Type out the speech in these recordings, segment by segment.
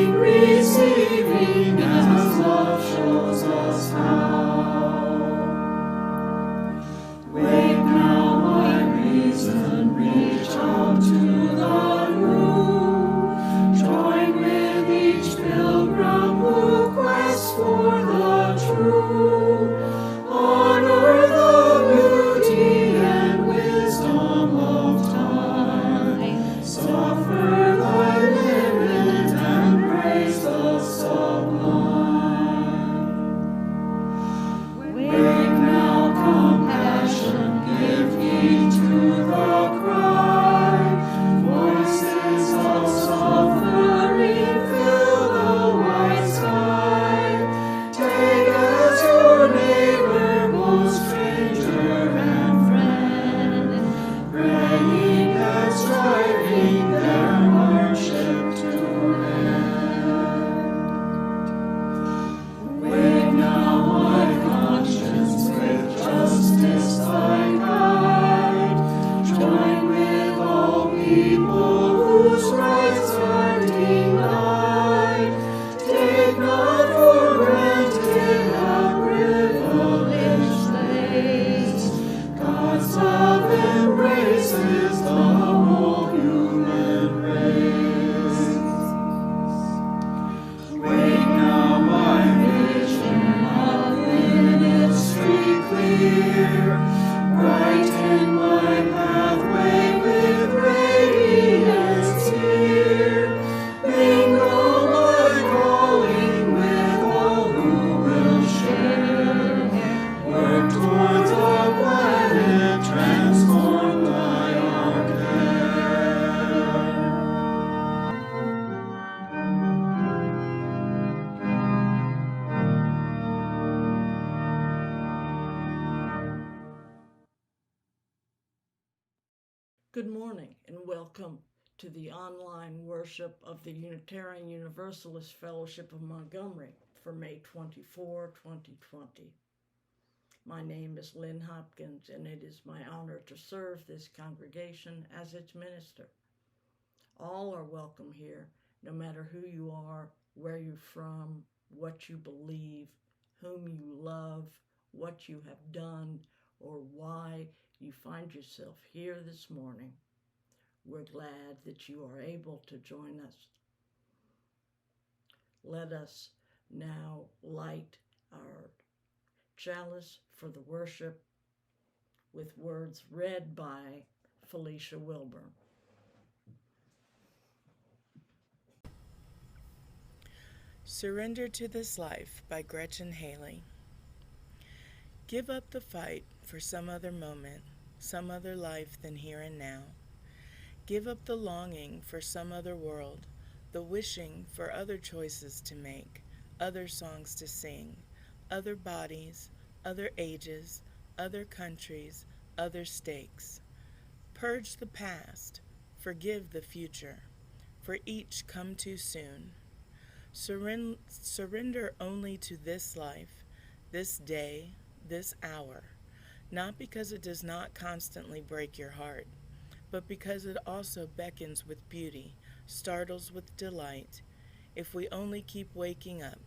receiving as love shows us how. Wake now, my reason, reach out to the new. Join with each pilgrim who quests for the true. Honor the beauty and wisdom of time. Suffer thy limit and praise the sublime. Wake now, compassion, give heed to the cry. Voices of suffering fill the white sky. Take as your neighbor, most stranger and friend, praying and striving their hardship to end. Wake now, my conscience, with justice thy guide. Join with all people whose rights are denied. Take not for granted a privileged place. God's love embraces the whole human race. Wake now, my vision of ministry clear. Brighten my pathway with radiance here. Mingle my calling with all who will share. Work towards a planet transformed by our care. Good morning and welcome to the online worship of the Unitarian Universalist Fellowship of Montgomery for May 24, 2020. My name is Lynn Hopkins and it is my honor to serve this congregation as its minister. All are welcome here, no matter who you are, where you're from, what you believe, whom you love, what you have done, or why you find yourself here this morning. We're glad that you are able to join us. Let us now light our chalice for the worship with words read by Felicia Wilburn. Surrender to This Life by Gretchen Haley. Give up the fight for some other moment, some other life than here and now. Give up the longing for some other world, the wishing for other choices to make, other songs to sing, other bodies, other ages, other countries, other stakes. Purge the past, forgive the future, for each come too soon. Surrender only to this life, this day, this hour, not because it does not constantly break your heart, but because it also beckons with beauty, startles with delight, if we only keep waking up.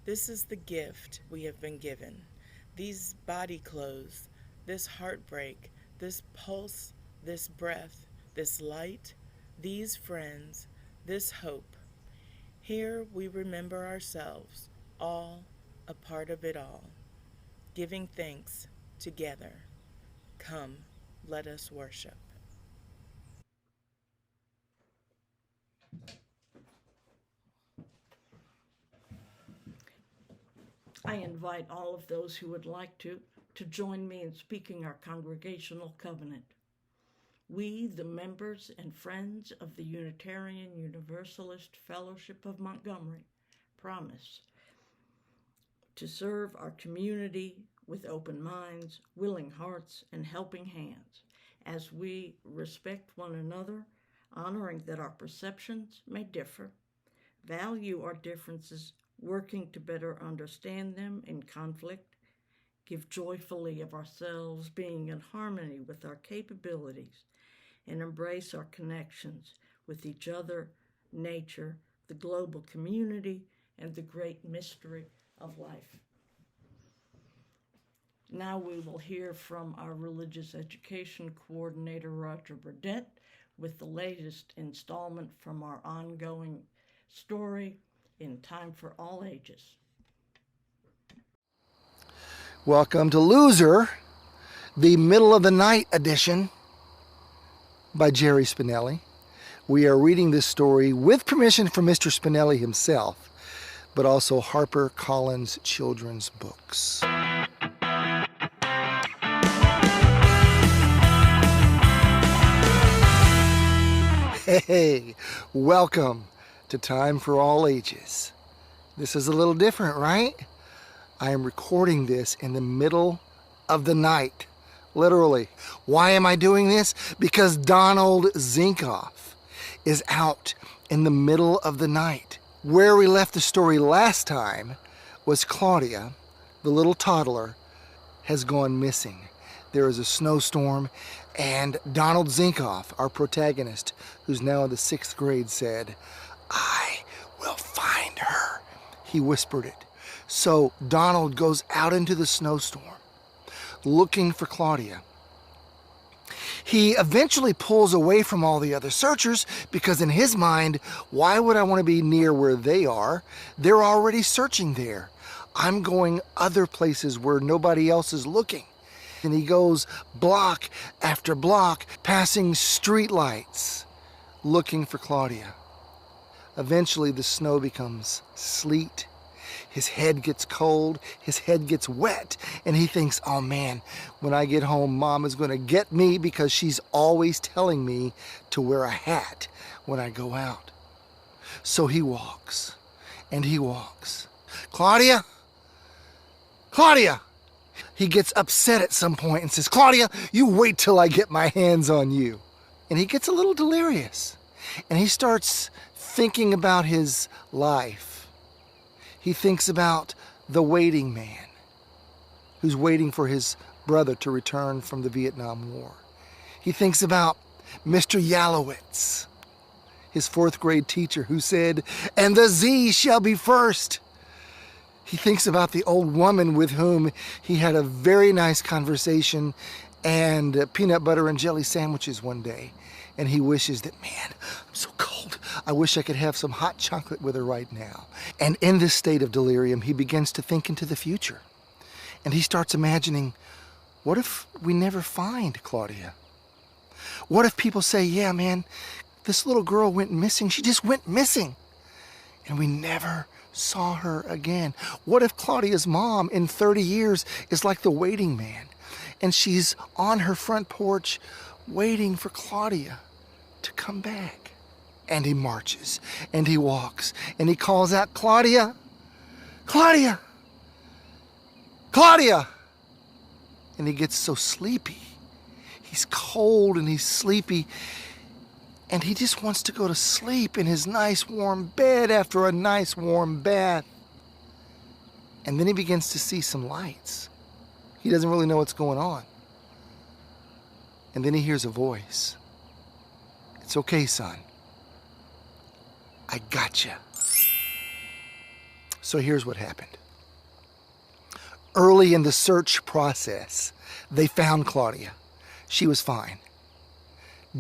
This is the gift we have been given, these body clothes, this heartbreak, this pulse, this breath, this light, these friends, this hope. Here we remember ourselves, all a part of it all, giving thanks together. Come, let us worship. I invite all of those who would like to join me in speaking our congregational covenant. We, the members and friends of the Unitarian Universalist Fellowship of Montgomery, promise to serve our community with open minds, willing hearts, and helping hands, as we respect one another, honoring that our perceptions may differ, value our differences, working to better understand them in conflict, give joyfully of ourselves, being in harmony with our capabilities, and embrace our connections with each other, nature, the global community, and the great mystery of life. Now we will hear from our religious education coordinator, Roger Burdett, with the latest installment from our ongoing story in Time for All Ages. Welcome to Loser, the middle of the night edition by Jerry Spinelli. We are reading this story with permission from Mr. Spinelli himself, but also HarperCollins Children's Books. Hey, welcome to Time for All Ages. This is a little different, right? I am recording this in the middle of the night, literally. Why am I doing this? Because Donald Zinkoff is out in the middle of the night. Where we left the story last time was Claudia, the little toddler, has gone missing. There is a snowstorm, and Donald Zinkoff, our protagonist, who's now in the 6th grade, said, "I will find her." He whispered it. So Donald goes out into the snowstorm looking for Claudia. He eventually pulls away from all the other searchers because in his mind, why would I want to be near where they are? They're already searching there. I'm going other places where nobody else is looking. And he goes block after block, passing street lights, looking for Claudia. Eventually the snow becomes sleet. His head gets cold, his head gets wet, and he thinks, oh man, when I get home, Mom is going to get me because she's always telling me to wear a hat when I go out. So he walks, and he walks. Claudia? Claudia! He gets upset at some point and says, Claudia, you wait till I get my hands on you. And he gets a little delirious, and he starts thinking about his life. He thinks about the waiting man who's waiting for his brother to return from the Vietnam War. He thinks about Mr. Yalowitz, his 4th grade teacher, who said, "And the Z shall be first." He thinks about the old woman with whom he had a very nice conversation and peanut butter and jelly sandwiches one day. And he wishes that, man, I'm so cold. I wish I could have some hot chocolate with her right now. And in this state of delirium, he begins to think into the future. And he starts imagining, what if we never find Claudia? What if people say, yeah, man, this little girl went missing. She just went missing. And we never saw her again. What if Claudia's mom in 30 years is like the waiting man, and she's on her front porch waiting for Claudia to come back? And he marches, and he walks, and he calls out, Claudia! Claudia! Claudia! And he gets so sleepy. He's cold and he's sleepy. And he just wants to go to sleep in his nice warm bed after a nice warm bath. And then he begins to see some lights. He doesn't really know what's going on. And then he hears a voice. It's okay, son. I gotcha. So here's what happened. Early in the search process, they found Claudia. She was fine.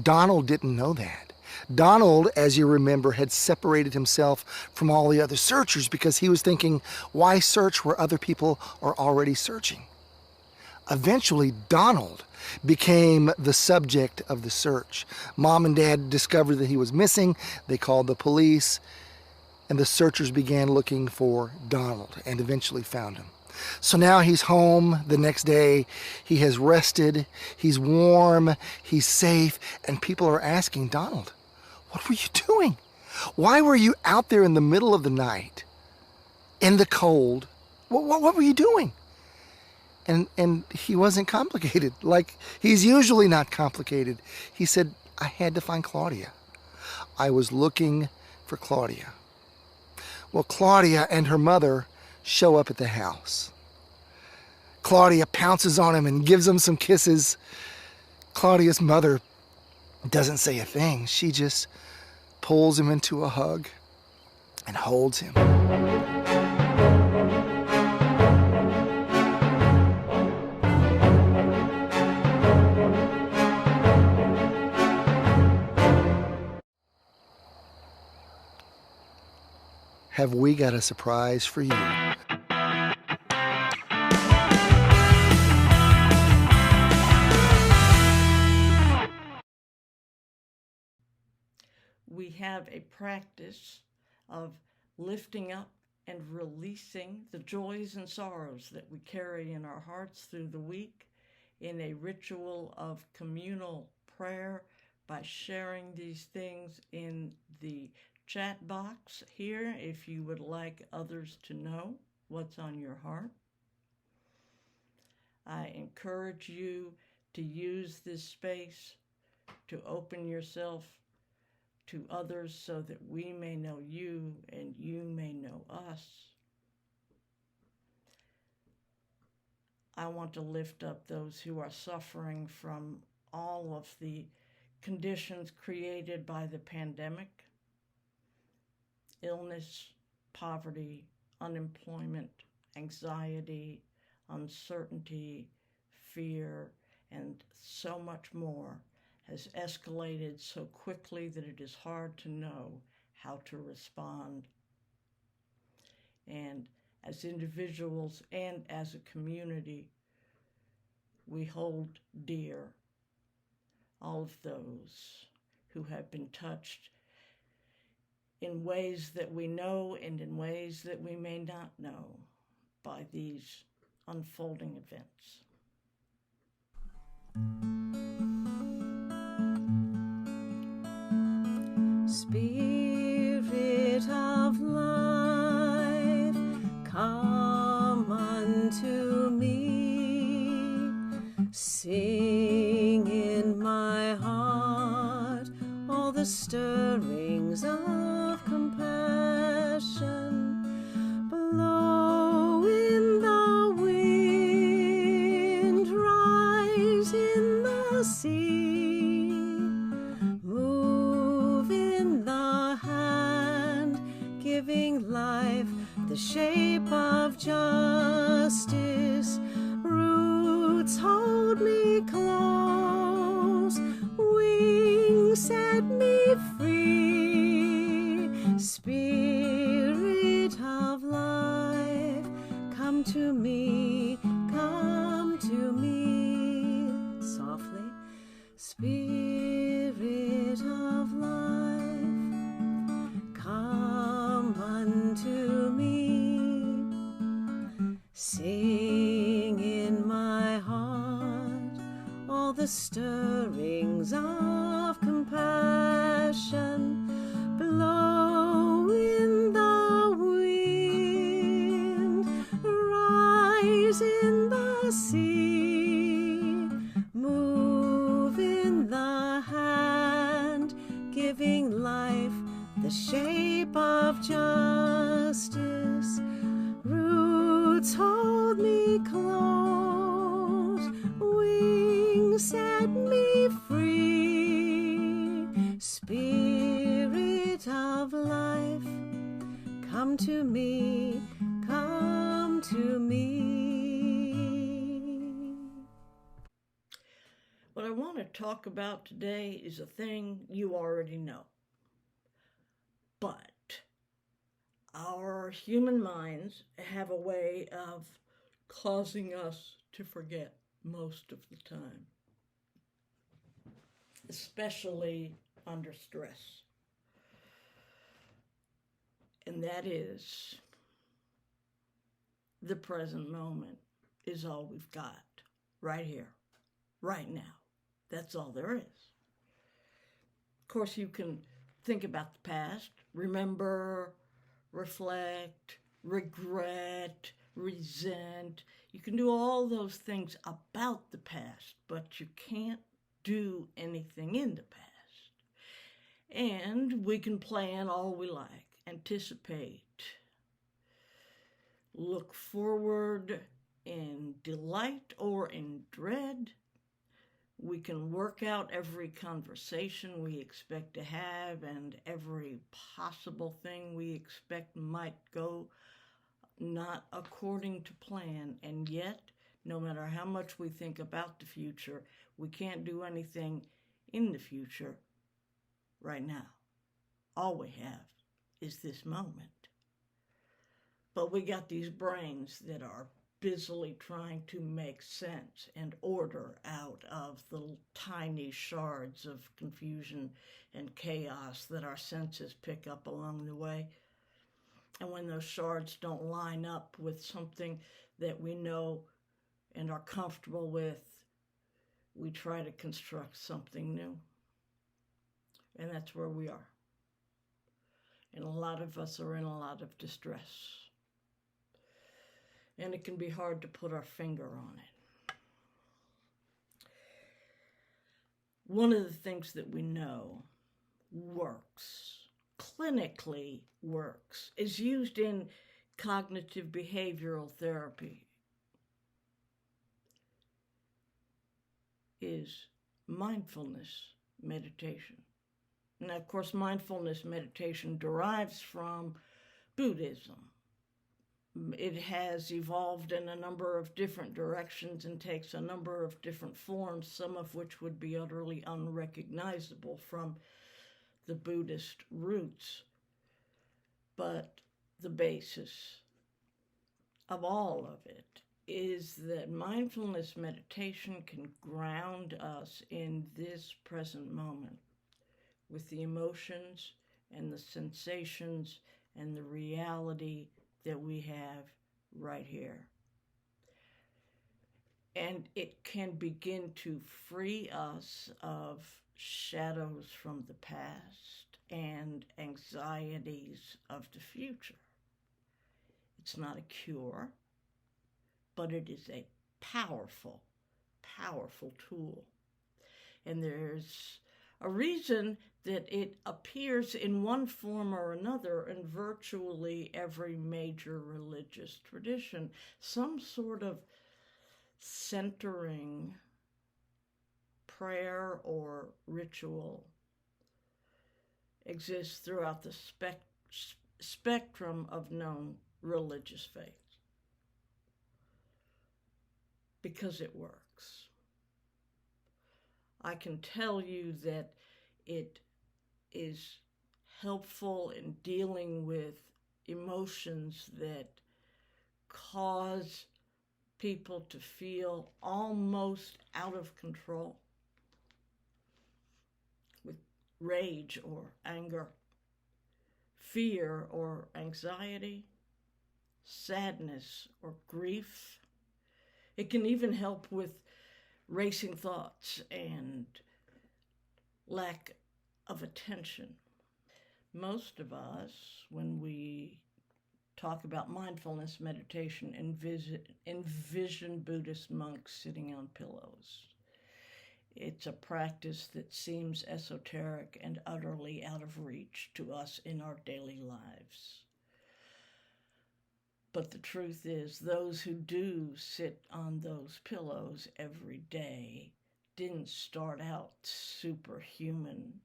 Donald didn't know that. Donald, as you remember, had separated himself from all the other searchers because he was thinking, why search where other people are already searching? Eventually, Donald became the subject of the search. Mom and Dad discovered that he was missing. They called the police, and the searchers began looking for Donald and eventually found him. So now he's home the next day. He has rested. He's warm. He's safe. And people are asking, Donald, what were you doing? Why were you out there in the middle of the night, in the cold? What were you doing? And he wasn't complicated. Like, he's usually not complicated. He said, I had to find Claudia. I was looking for Claudia. Well, Claudia and her mother show up at the house. Claudia pounces on him and gives him some kisses. Claudia's mother doesn't say a thing. She just pulls him into a hug. and holds him. Have we got a surprise for you? We have a practice of lifting up and releasing the joys and sorrows that we carry in our hearts through the week in a ritual of communal prayer by sharing these things in the chat box here if you would like others to know what's on your heart. I encourage you to use this space to open yourself to others so that we may know you and you may know us. I want to lift up those who are suffering from all of the conditions created by the pandemic: illness, poverty, unemployment, anxiety, uncertainty, fear, and so much more has escalated so quickly that it is hard to know how to respond. And as individuals and as a community, we hold dear all of those who have been touched in ways that we know and in ways that we may not know by these unfolding events. Spirit of life, come unto me. Sing in my heart all the stirrings of compassion. Blow in the wind, rise in the sea. Move in the hand, giving life the shape of justice. Roots hold me close, wings set me free. Spirit of life, come to me, come to me. Softly. Spirit of life, come unto me. Sing in my heart all the stirrings of compassion. Blow in the wind, rise in the sea. Move in the hand, giving life the shape of justice. Roots hold me close, wings set me free. Spirit of life, come to me, come to me. What I want to talk about today is a thing you already know. But our human minds have a way of causing us to forget most of the time, especially under stress. And that is, the present moment is all we've got, right here, right now. That's all there is. Of course, you can think about the past, remember, reflect, regret, resent. You can do all those things about the past, but you can't do anything in the past. And we can plan all we like, anticipate, look forward in delight or in dread, We can work out every conversation we expect to have and every possible thing we expect might go not according to plan, and yet, no matter how much we think about the future, we can't do anything in the future right now. All we have is this moment. But we got these brains that are busily trying to make sense and order out of the tiny shards of confusion and chaos that our senses pick up along the way. And when those shards don't line up with something that we know and are comfortable with, we try to construct something new. And that's where we are. And a lot of us are in a lot of distress. And it can be hard to put our finger on it. One of the things that we know works, clinically works, is used in cognitive behavioral therapy, is mindfulness meditation. Now, of course, mindfulness meditation derives from Buddhism. It has evolved in a number of different directions and takes a number of different forms, some of which would be utterly unrecognizable from the Buddhist roots. But the basis of all of it is that mindfulness meditation can ground us in this present moment with the emotions and the sensations and the reality that we have right here. And it can begin to free us of shadows from the past and anxieties of the future. It's not a cure, but it is a powerful, powerful tool. And there's a reason that it appears in one form or another in virtually every major religious tradition. Some sort of centering prayer or ritual exists throughout the spectrum of known religious faiths because it works. I can tell you that it is helpful in dealing with emotions that cause people to feel almost out of control with rage or anger, fear or anxiety, sadness or grief. It can even help with racing thoughts and lack of attention. Most of us, when we talk about mindfulness meditation, envision Buddhist monks sitting on pillows. It's a practice that seems esoteric and utterly out of reach to us in our daily lives. But the truth is, those who do sit on those pillows every day didn't start out superhuman.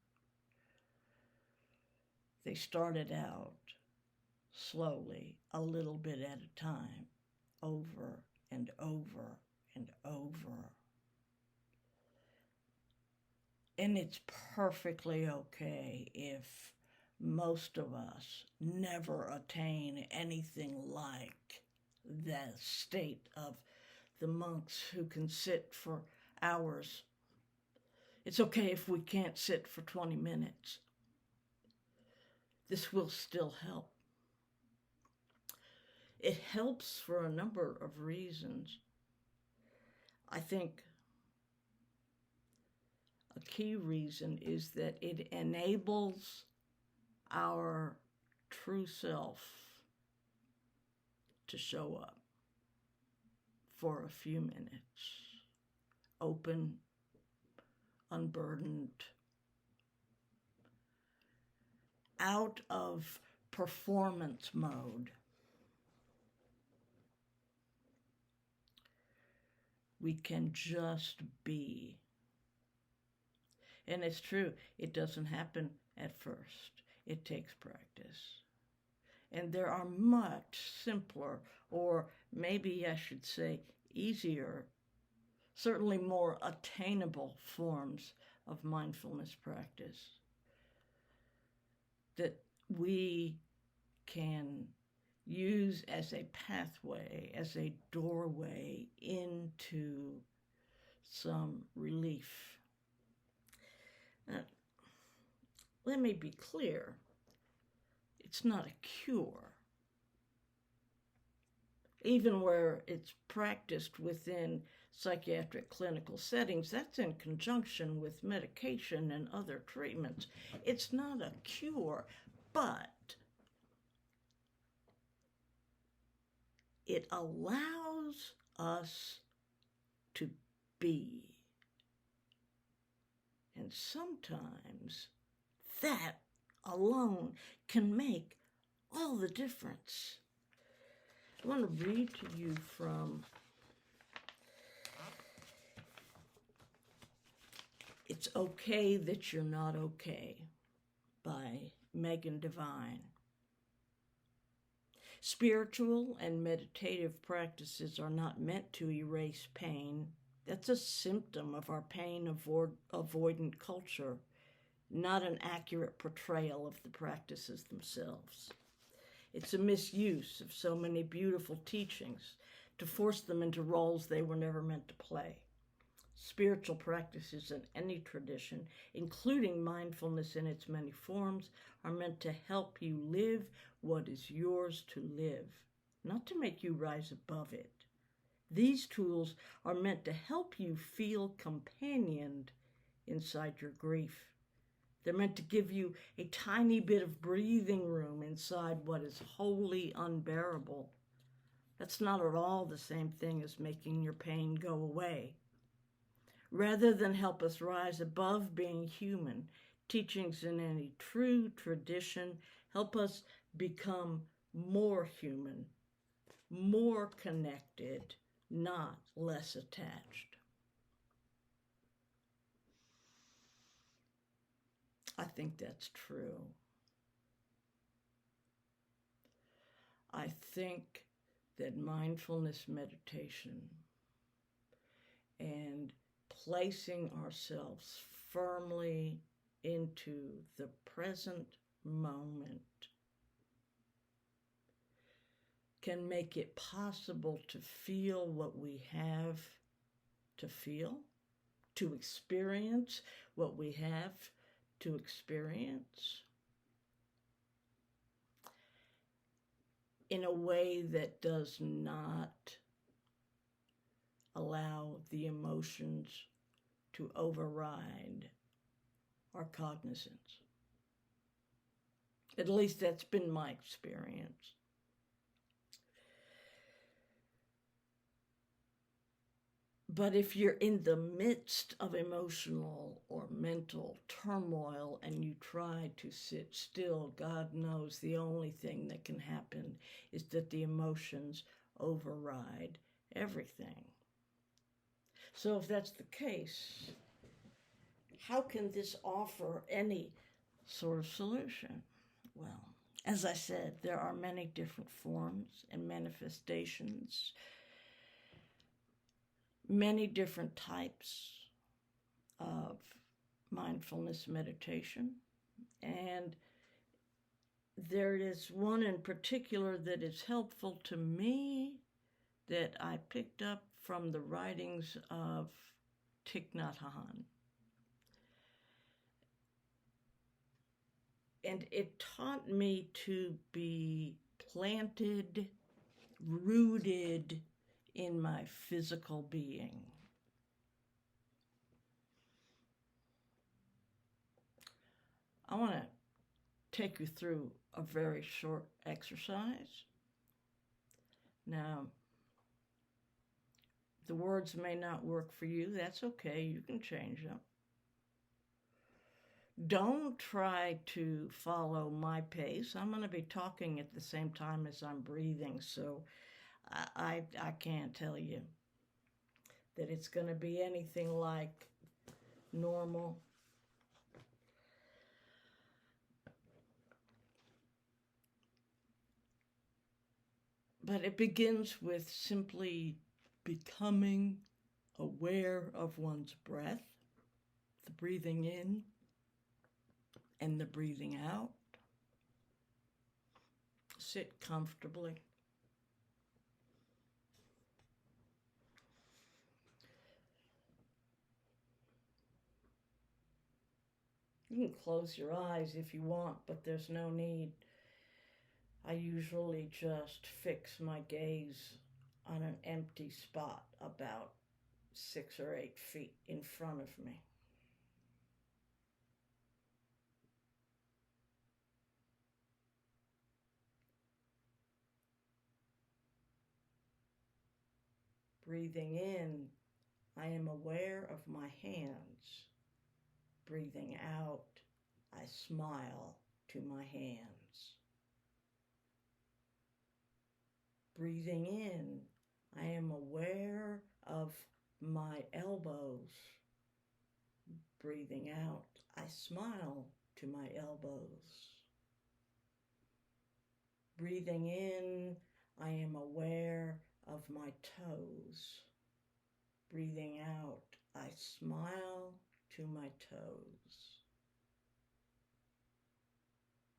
They started out slowly, a little bit at a time, over and over and over. And it's perfectly okay if most of us never attain anything like the state of the monks who can sit for hours. It's okay if we can't sit for 20 minutes. This will still help. It helps for a number of reasons. I think a key reason is that it enables our true self to show up for a few minutes, open, unburdened, out of performance mode. We can just be And it's true, it doesn't happen at first. It takes practice. And there are much simpler, or maybe I should say easier, certainly more attainable forms of mindfulness practice that we can use as a pathway, as a doorway into some relief. Now, let me be clear. It's not a cure. Even where it's practiced within psychiatric clinical settings, that's in conjunction with medication and other treatments. It's not a cure, but it allows us to be. And sometimes that alone can make all the difference. I want to read to you from It's Okay That You're Not Okay by Megan Devine. Spiritual and meditative practices are not meant to erase pain. That's a symptom of our pain avoidant culture, not an accurate portrayal of the practices themselves. It's a misuse of so many beautiful teachings to force them into roles they were never meant to play. Spiritual practices in any tradition, including mindfulness in its many forms, are meant to help you live what is yours to live, not to make you rise above it. These tools are meant to help you feel companioned inside your grief. They're meant to give you a tiny bit of breathing room inside what is wholly unbearable. That's not at all the same thing as making your pain go away. Rather than help us rise above being human, teachings in any true tradition help us become more human, more connected, not less attached. I think that's true. I think that mindfulness meditation and placing ourselves firmly into the present moment can make it possible to feel what we have to feel, to experience what we have to experience in a way that does not allow the emotions to override our cognizance. At least that's been my experience. But if you're in the midst of emotional or mental turmoil and you try to sit still, God knows the only thing that can happen is that the emotions override everything. So if that's the case, how can this offer any sort of solution? Well, as I said, there are many different forms and manifestations, many different types of mindfulness meditation. And there is one in particular that is helpful to me that I picked up from the writings of Thich Nhat Hanh. And it taught me to be planted, rooted in my physical being. I want to take you through a very short exercise. Now, the words may not work for you. That's okay. You can change them. Don't try to follow my pace. I'm going to be talking at the same time as I'm breathing, so I can't tell you that it's going to be anything like normal. But it begins with simply becoming aware of one's breath, the breathing in and the breathing out. Sit comfortably. You can close your eyes if you want, but there's no need. I usually just fix my gaze on an empty spot about 6 or 8 feet in front of me. Breathing in, I am aware of my hands. Breathing out, I smile to my hands. Breathing in, I am aware of my elbows. Breathing out, I smile to my elbows. Breathing in, I am aware of my toes. Breathing out, I smile to my toes.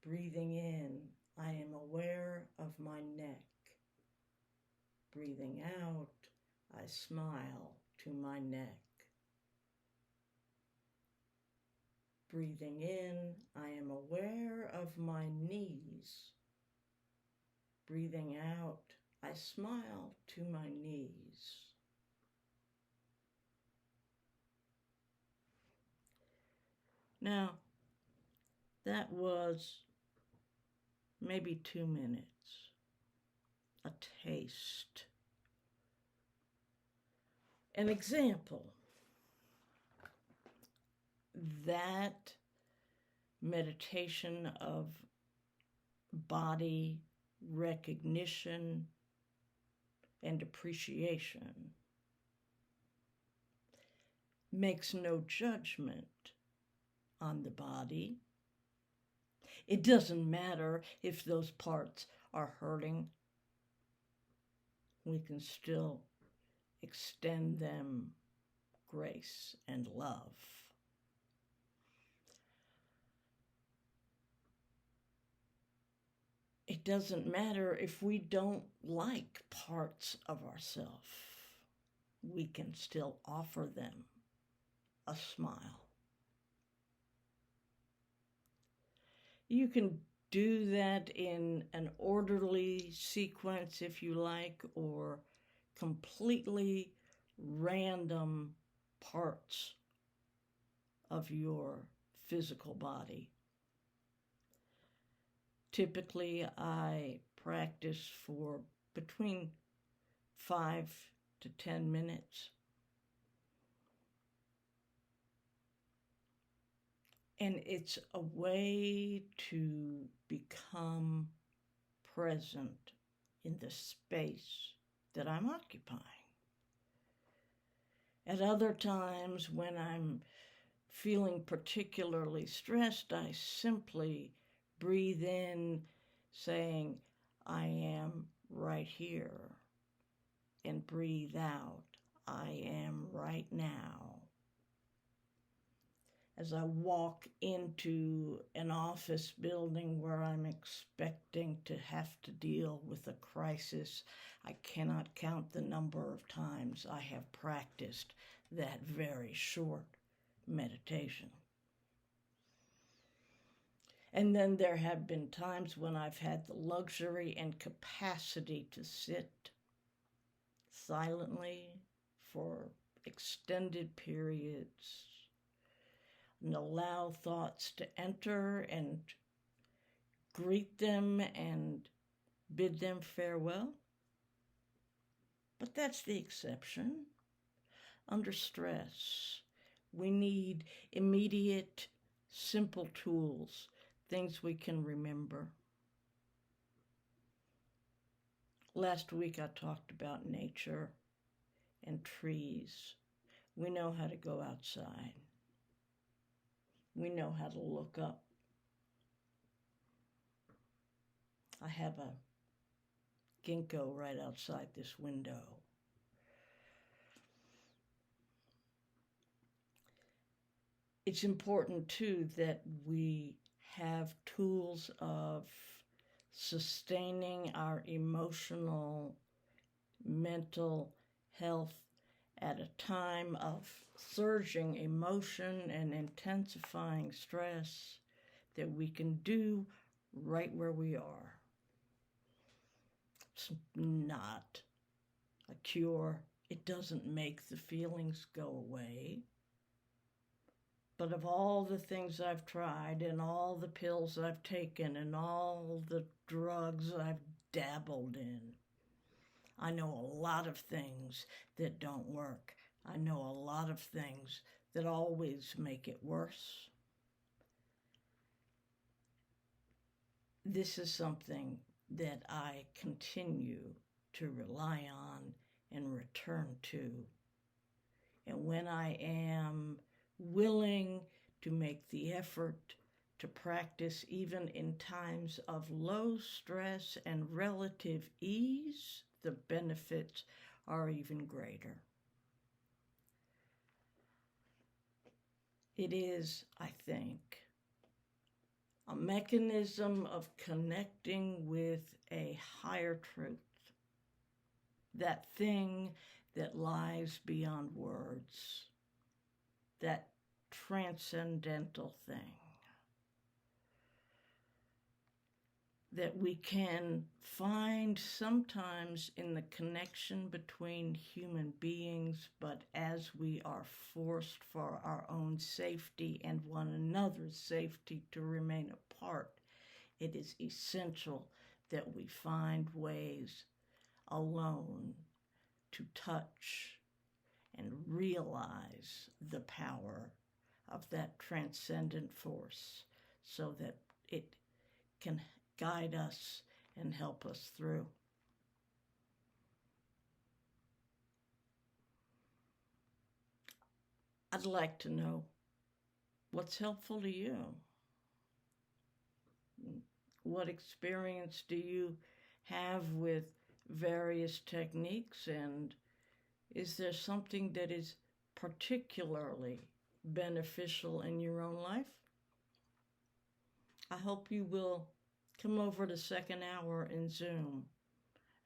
Breathing in, I am aware of my neck. Breathing out, I smile to my neck. Breathing in, I am aware of my knees. Breathing out, I smile to my knees. Now, that was maybe 2 minutes, a taste, an example. That meditation of body recognition and appreciation makes no judgment on the body. It doesn't matter if those parts are hurting. We can still extend them grace and love. It doesn't matter if we don't like parts of ourselves. We can still offer them a smile. You can do that in an orderly sequence if you like, or completely random parts of your physical body. Typically, I practice for between 5 to 10 minutes. And it's a way to become present in the space that I'm occupying. At other times, when I'm feeling particularly stressed, I simply breathe in, saying, I am right here, and breathe out, I am right now. As I walk into an office building where I'm expecting to have to deal with a crisis, I cannot count the number of times I have practiced that very short meditation. And then there have been times when I've had the luxury and capacity to sit silently for extended periods and allow thoughts to enter and greet them and bid them farewell. But that's the exception. Under stress, we need immediate, simple tools, things we can remember. Last week I talked about nature and trees. We know how to go outside. We know how to look up. I have a ginkgo right outside this window. It's important, too, that we have tools of sustaining our emotional, mental health at a time of surging emotion and intensifying stress that we can do right where we are. It's not a cure. It doesn't make the feelings go away. But of all the things I've tried and all the pills I've taken and all the drugs I've dabbled in, I know a lot of things that don't work. I know a lot of things that always make it worse. This is something that I continue to rely on and return to. And when I am willing to make the effort to practice even in times of low stress and relative ease, the benefits are even greater. It is, I think, a mechanism of connecting with a higher truth, that thing that lies beyond words, that transcendental thing that we can find sometimes in the connection between human beings, but as we are forced for our own safety and one another's safety to remain apart, it is essential that we find ways alone to touch and realize the power of that transcendent force so that it can guide us and help us through. I'd like to know what's helpful to you. What experience do you have with various techniques, and is there something that is particularly beneficial in your own life? I hope you will come over to second hour in Zoom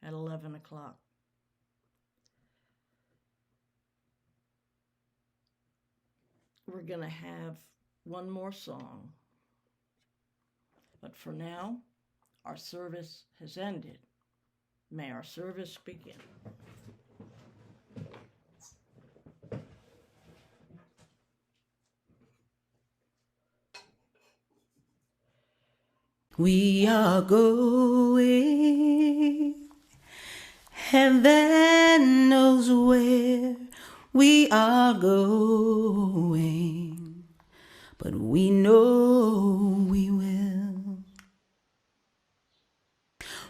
at 11 o'clock. We're going to have one more song. But for now, our service has ended. May our service begin. We are going, heaven knows where we are going, but we know we will.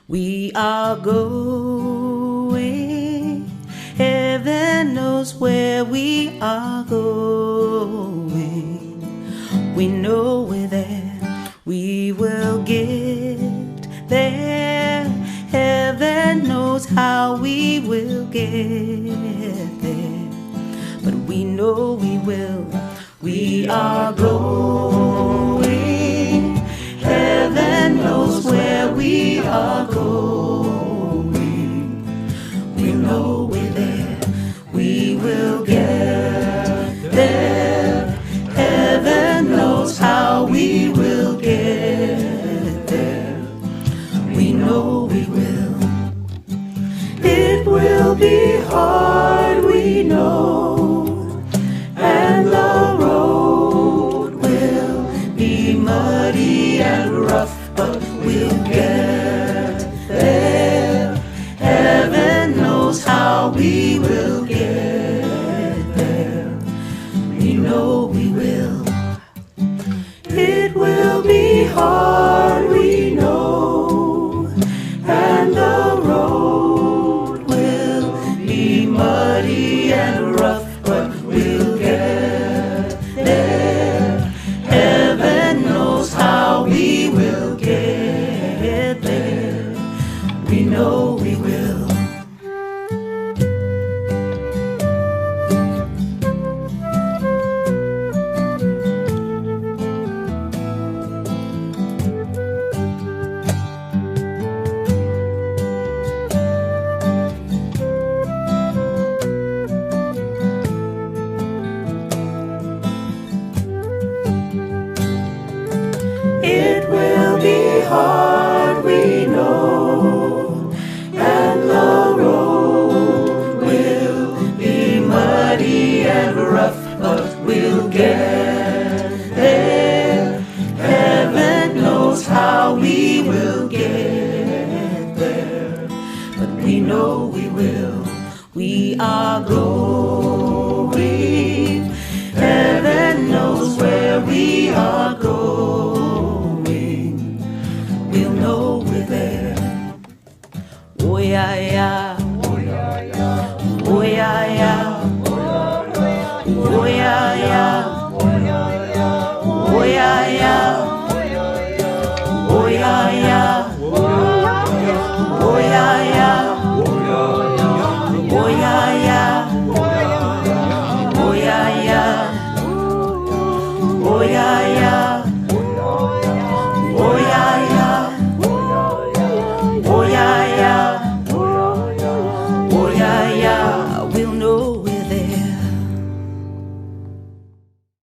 We are going, heaven knows where we are going. We know we're there. We will get there. Heaven knows how we will get there, but we know we will. We are going. Heaven knows where we are going. We know we're there. We will get there. Heaven knows how we will get there. We know we will. It will be hard, we know, and the road will be muddy and rough, but we'll get there. Heaven knows how we will get there. We know we will. It will be hard, we know, and the road will be muddy know we will. It will be hard, we know, and the road will be muddy and rough, but we'll get there. Heaven knows how we will get there, but we know we will. We are Going, heaven knows where we are going. We'll know we're there. oh yeah, yeah.